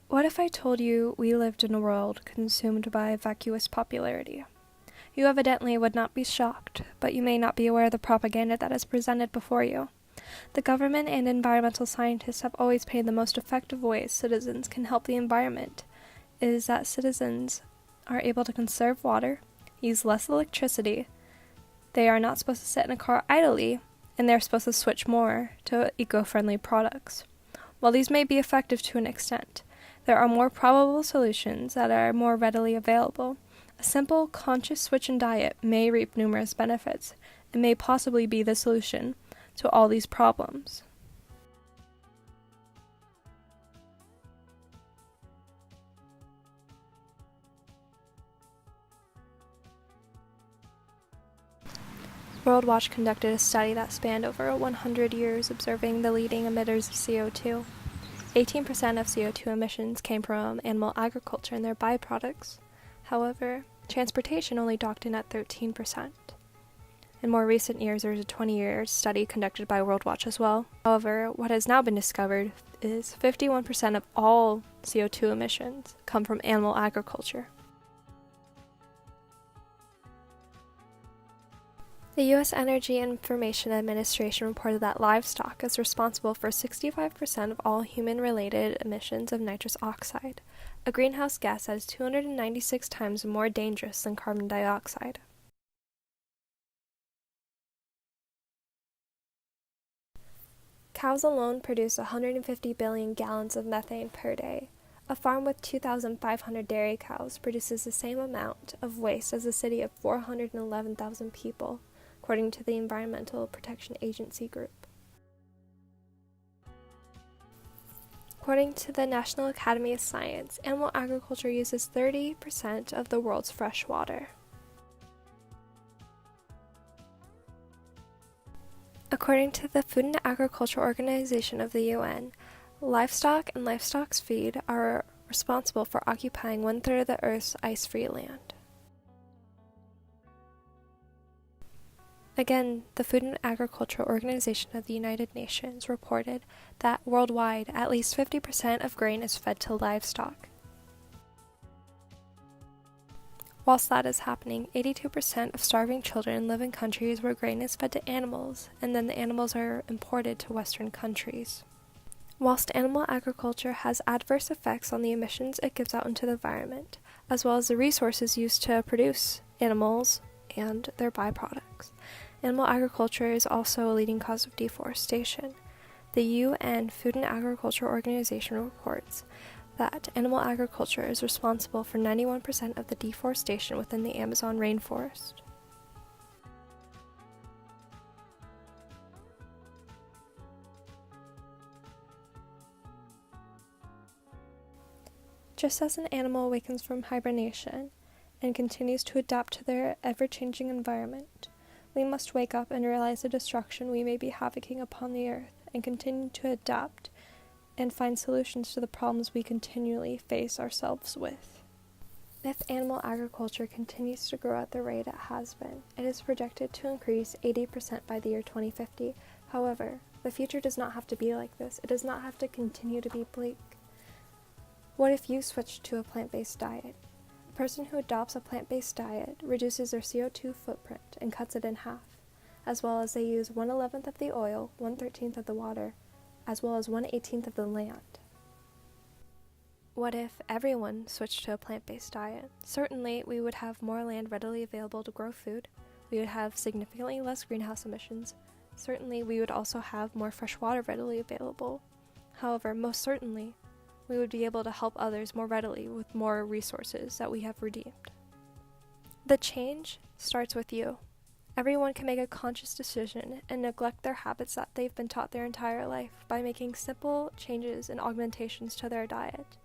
What if I told you we lived in a world consumed by vacuous popularity? You evidently would not be shocked, but you may not be aware of the propaganda that is presented before you. The government and environmental scientists have always paid the most effective ways citizens can help the environment is that citizens are able to conserve water, use less electricity, they are not supposed to sit in a car idly, and they're supposed to switch more to eco-friendly products. While these may be effective to an extent, there are more probable solutions that are more readily available. A simple, conscious switch in diet may reap numerous benefits and may possibly be the solution to all these problems. World Watch conducted a study that spanned over 100 years observing the leading emitters of CO2. 18% of CO2 emissions came from animal agriculture and their byproducts. However, transportation only docked in at 13%. In more recent years, there was a 20-year study conducted by World Watch as well. However, what has now been discovered is 51% of all CO2 emissions come from animal agriculture. The U.S. Energy Information Administration reported that livestock is responsible for 65% of all human-related emissions of nitrous oxide, a greenhouse gas that is 296 times more dangerous than carbon dioxide. Cows alone produce 150 billion gallons of methane per day. A farm with 2,500 dairy cows produces the same amount of waste as a city of 411,000 people, according to the Environmental Protection Agency group. According to the National Academy of Science, animal agriculture uses 30% of the world's fresh water. According to the Food and Agriculture Organization of the UN, livestock and livestock's feed are responsible for occupying 1/3 of the Earth's ice-free land. Again, the Food and Agriculture Organization of the United Nations reported that worldwide, at least 50% of grain is fed to livestock. Whilst that is happening, 82% of starving children live in countries where grain is fed to animals, and then the animals are imported to Western countries. Whilst animal agriculture has adverse effects on the emissions it gives out into the environment, as well as the resources used to produce animals and their byproducts, animal agriculture is also a leading cause of deforestation. The UN Food and Agriculture Organization reports that animal agriculture is responsible for 91% of the deforestation within the Amazon rainforest. Just as an animal awakens from hibernation and continues to adapt to their ever-changing environment, we must wake up and realize the destruction we may be havocing upon the earth and continue to adapt and find solutions to the problems we continually face ourselves with. If animal agriculture continues to grow at the rate it has been, it is projected to increase 80% by the year 2050. However, the future does not have to be like this. It does not have to continue to be bleak. What if you switched to a plant-based diet? A person who adopts a plant-based diet reduces their CO2 footprint and cuts it in half, as well as they use 1/11 of the oil, 1/13 of the water, as well as 1/18 of the land. What if everyone switched to a plant-based diet? Certainly, we would have more land readily available to grow food. We would have significantly less greenhouse emissions. Certainly, we would also have more fresh water readily available. However, most certainly, we would be able to help others more readily with more resources that we have redeemed. The change starts with you. Everyone can make a conscious decision and neglect their habits that they've been taught their entire life by making simple changes and augmentations to their diet.